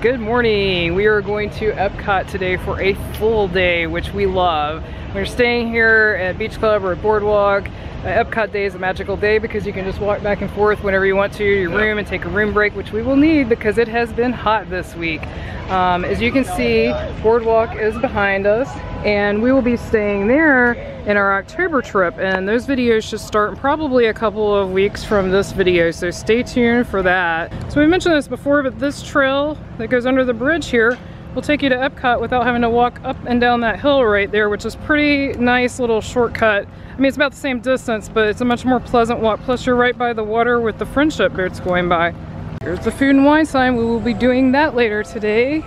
Good morning. We are going to Epcot today for a full day, which we love. We're staying here at Beach Club or at Boardwalk. Epcot day is a magical day because you can just walk back and forth whenever you want to your room and take a room break, which we will need because it has been hot this week. As you can see, Boardwalk is behind us and we will be staying there in our October trip, and those videos should start in probably a couple of weeks from this video, so stay tuned for that. So we mentioned this before, but this trail that goes under the bridge here will take you to Epcot without having to walk up and down that hill right there, which is pretty nice little shortcut. I mean, it's about the same distance, but it's a much more pleasant walk. Plus you're right by the water with the friendship boats going by. Here's the food and wine sign. We will be doing that later today.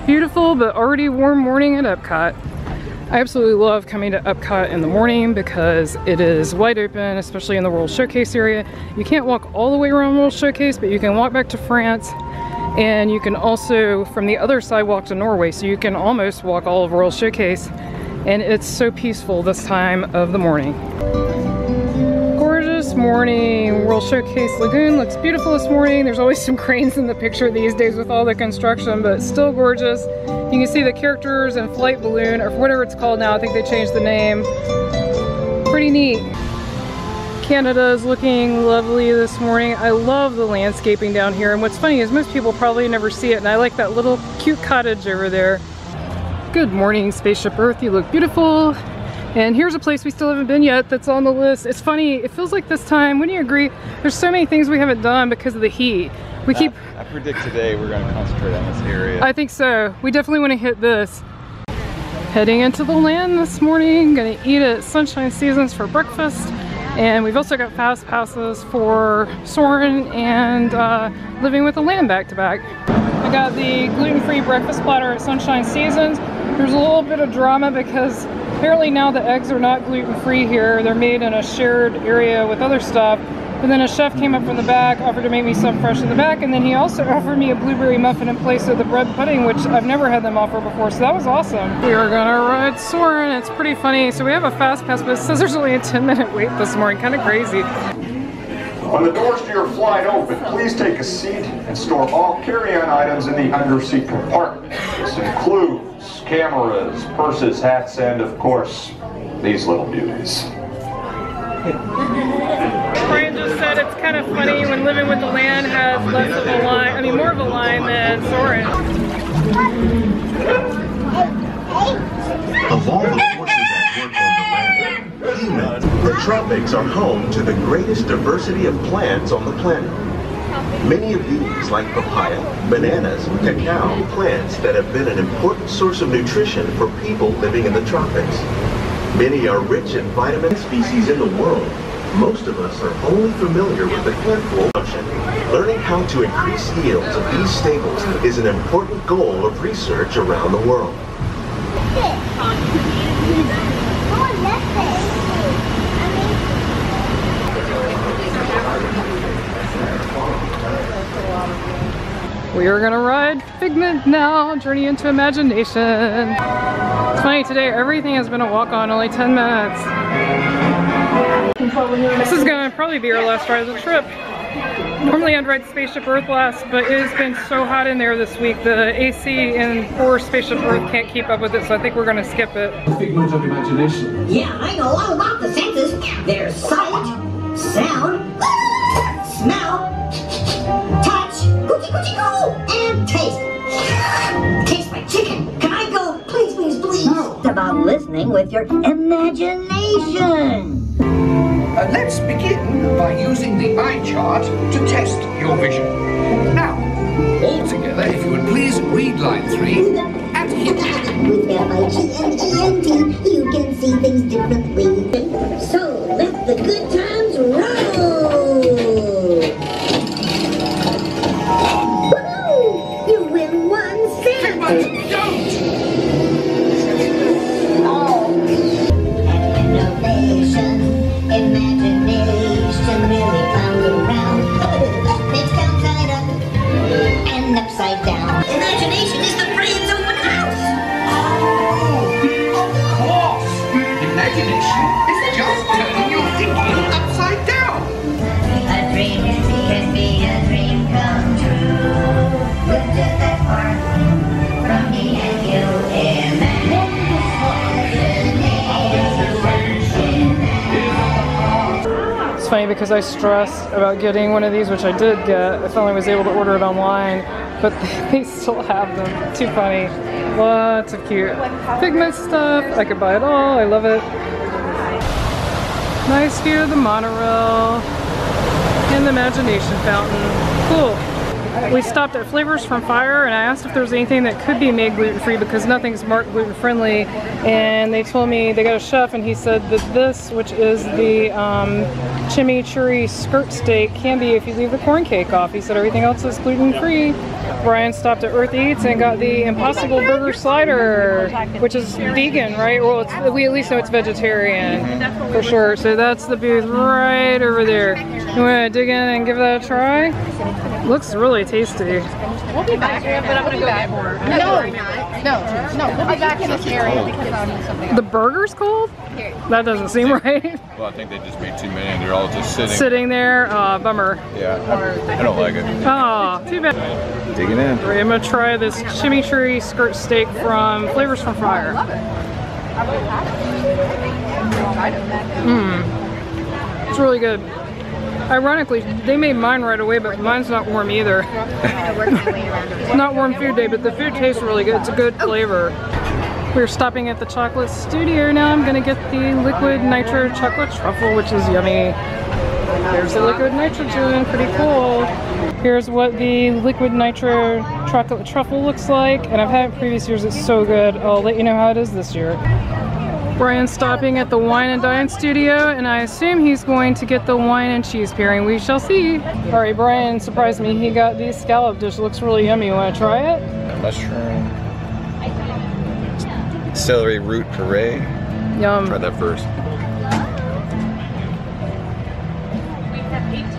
Beautiful but already warm morning at Epcot. I absolutely love coming to Epcot in the morning because it is wide open, especially in the World Showcase area. You can't walk all the way around World Showcase, but you can walk back to France, and you can also, from the other side, walk to Norway, so you can almost walk all of World Showcase, and it's so peaceful this time of the morning. Gorgeous morning. World Showcase Lagoon looks beautiful this morning. There's always some cranes in the picture these days with all the construction, but still gorgeous. You can see the characters and Flight Balloon, or whatever it's called now. I think they changed the name. Pretty neat. Canada is looking lovely this morning. I love the landscaping down here, and what's funny is most people probably never see it, and I like that little cute cottage over there. Good morning, Spaceship Earth. You look beautiful. And here's a place we still haven't been yet that's on the list. It's funny, it feels like this time, wouldn't you agree? There's so many things we haven't done because of the heat. I predict today we're going to concentrate on this area. I think so. We definitely want to hit this. Heading into the land this morning. Gonna eat at Sunshine Seasons for breakfast. And we've also got fast passes for Soarin and Living with the Land back to back. I got the gluten-free breakfast platter at Sunshine Seasons. There's a little bit of drama because apparently now the eggs are not gluten-free here. They're made in a shared area with other stuff. But then a chef came up from the back, offered to make me some fresh in the back, and then he also offered me a blueberry muffin in place of the bread pudding, which I've never had them offer before, so that was awesome. We are gonna ride Soarin'. It's pretty funny. So we have a fast pass, but it says there's only a 10-minute wait this morning. Kind of crazy. When the doors to your flight open, please take a seat and store all carry-on items in the under-seat compartment. This includes cameras, purses, hats, and of course, these little beauties. Brian just said it's kind of funny when Living with the Land has less of a line, I mean more of a line than Soarin'. Of all the forces at work on the land, Figment, the tropics are home to the greatest diversity of plants on the planet. Many of these, like papaya, bananas, cacao, plants that have been an important source of nutrition for people living in the tropics. Many are rich in vitamin species in the world. Most of us are only familiar with the handful of ocean. Learning how to increase yields of these staples is an important goal of research around the world. We are gonna ride Figment now, journey into imagination. It's funny, today everything has been a walk-on, only 10 minutes. This is gonna probably be our last ride of the trip. Normally I'd ride Spaceship Earth last, but it has been so hot in there this week. The AC in poor Spaceship Earth can't keep up with it, so I think we're gonna skip it. Figment of imagination. Yeah, I know all about the senses. There's sight, sound, smell, touch, and taste. Taste my chicken. Can I go? Please, please, please. No. It's about listening with your imagination. Let's begin by using the eye chart to test your vision. Now, all together, if you would please read line 3 and hit. With F-I-G-M-E-N-T, you can see things differently. So, let the good times roll. Woohoo! You win 1 cent. But don't! Imagination really found around. Things come tied up and upside down. Imagination is the brains of the house. Oh, of course. Imagination is just turning your thinking upside down. A dream can be a dream come true. because I stress about getting one of these, which I did get. I finally was able to order it online, but they still have them. Too funny. Lots of cute Figment stuff. I could buy it all. I love it. Nice view of the monorail and the imagination fountain. Cool. We stopped at Flavors from Fire and I asked if there was anything that could be made gluten-free because nothing's marked gluten-friendly, and they told me they got a chef and he said that this, which is the chimichurri skirt steak, can be if you leave the corn cake off. He said everything else is gluten-free. Brian stopped at Earth Eats and got the Impossible Burger Slider, which is vegan, right? Well, we at least know it's vegetarian for sure. So that's the booth right over there. You want to dig in and give that a try? Looks really tasty. We'll be back here, but I'm going to go get more. No, we'll be back in this area because I'll need something. The burger's cold? That doesn't seem right. Well, I think they just made too many. They're all just sitting. Sitting there? Bummer. Yeah, I don't like it. Oh, too bad. Digging in. All right, I'm going to try this chimichurri skirt steak from Flavors from Fire. It's really good. Ironically, they made mine right away, but mine's not warm either. It's not warm food day, but the food tastes really good. It's a good flavor. We're stopping at the chocolate studio now. I'm gonna get the liquid nitro chocolate truffle, which is yummy. There's the liquid nitrogen, pretty cool. Here's what the liquid nitro chocolate truffle looks like, and I've had it previous years. It's so good. I'll let you know how it is this year. Brian's stopping at the Wine and Dine studio, and I assume he's going to get the wine and cheese pairing. We shall see. All right, Brian surprised me. He got the scallop dish. Looks really yummy. You want to try it? Mushroom. Celery root puree. Yum. Try that first.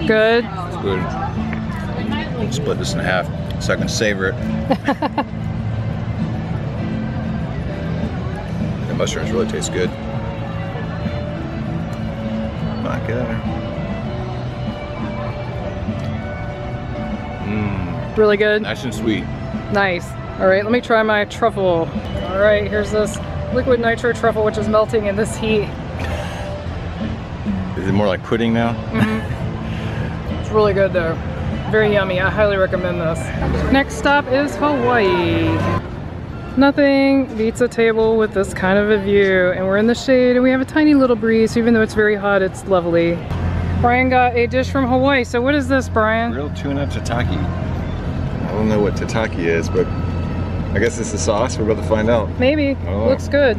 Good. It's good. I'll split this in half so I can savor it. The mushrooms really taste good. My God. Really good. Nice and sweet. Nice. All right, let me try my truffle. All right, here's this liquid nitro truffle, which is melting in this heat. Is it more like pudding now? It's really good though. Very yummy. I highly recommend this. Next stop is Hawaii. Nothing beats a table with this kind of a view, and we're in the shade and we have a tiny little breeze, so even though it's very hot, it's lovely. Brian got a dish from Hawaii. So what is this, Brian? Grilled tuna tataki. I don't know what tataki is, but I guess it's the sauce. We're about to find out. Maybe. Oh. Looks good.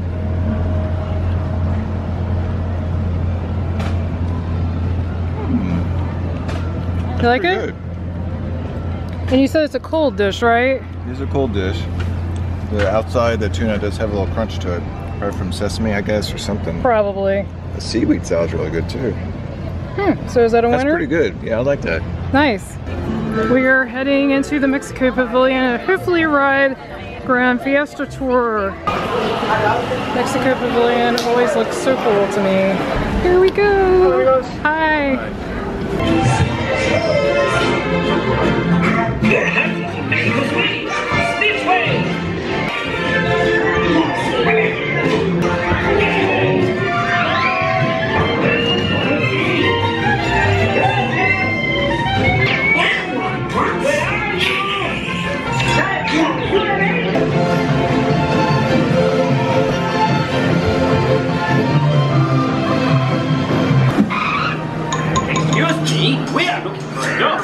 You like it? Good. And you said it's a cold dish, right? It is a cold dish. The outside, the tuna does have a little crunch to it. Probably from sesame, I guess, or something. Probably. The seaweed salad's really good too. So is that a winner? That's pretty good. Yeah, I like that. Nice. We are heading into the Mexico Pavilion and hopefully ride Gran Fiesta Tour. Mexico Pavilion always looks so cool to me. Here we go. Hi. This way. Excuse me, we are looking for a job.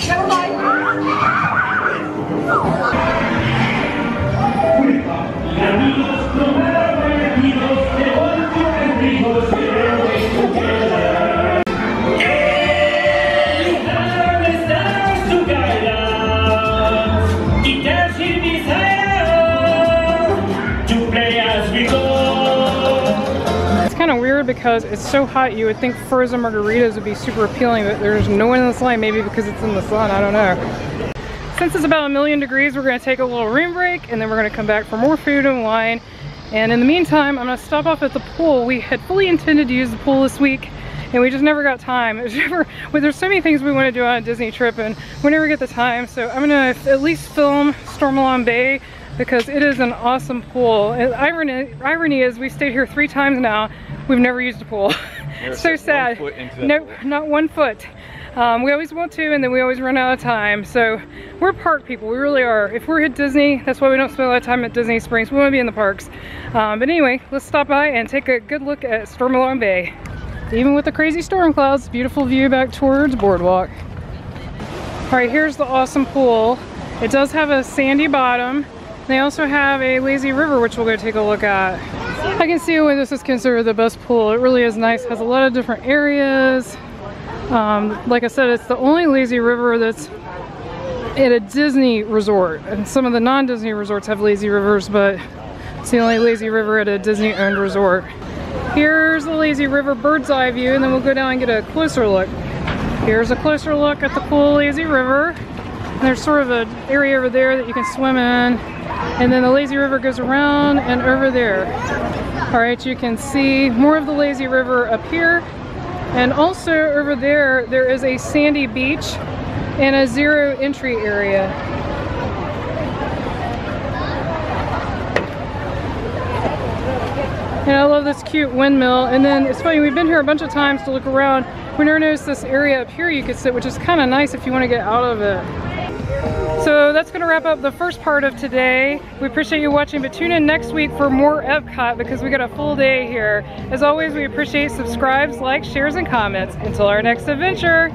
Never mind. It's kind of weird because it's so hot. You would think frozen margaritas would be super appealing, but there's no one in this line. Maybe because it's in the sun. I don't know. Since it's about 1,000,000 degrees, we're going to take a little room break and then we're going to come back for more food and wine. And in the meantime, I'm going to stop off at the pool. We had fully intended to use the pool this week and we just never got time. There's so many things we want to do on a Disney trip and we never get the time. So I'm going to at least film Stormalong Bay because it is an awesome pool. And irony is we stayed here 3 times now. We've never used a pool. So sad. Nope, not 1 foot. We always want to, and then we always run out of time. So we're park people, we really are. If we're at Disney, that's why we don't spend a lot of time at Disney Springs. We want to be in the parks. But anyway, let's stop by and take a good look at Stormalong Bay. Even with the crazy storm clouds, beautiful view back towards Boardwalk. All right, here's the awesome pool. It does have a sandy bottom. They also have a lazy river, which we'll go take a look at. I can see why this is considered the best pool. It really is nice, has a lot of different areas. Like I said, it's the only lazy river that's at a Disney resort. And some of the non-Disney resorts have lazy rivers, but it's the only lazy river at a Disney-owned resort. Here's the lazy river bird's eye view, and then we'll go down and get a closer look. Here's a closer look at the cool lazy river. And there's sort of an area over there that you can swim in. And then the lazy river goes around and over there. All right, you can see more of the lazy river up here. And also over there, there is a sandy beach and a zero entry area. And I love this cute windmill. And then it's funny, we've been here a bunch of times to look around. We never noticed this area up here you could sit, which is kind of nice if you want to get out of it. So that's going to wrap up the first part of today. We appreciate you watching, but tune in next week for more Epcot because we got a full day here. As always, we appreciate subscribes, likes, shares, and comments. Until our next adventure.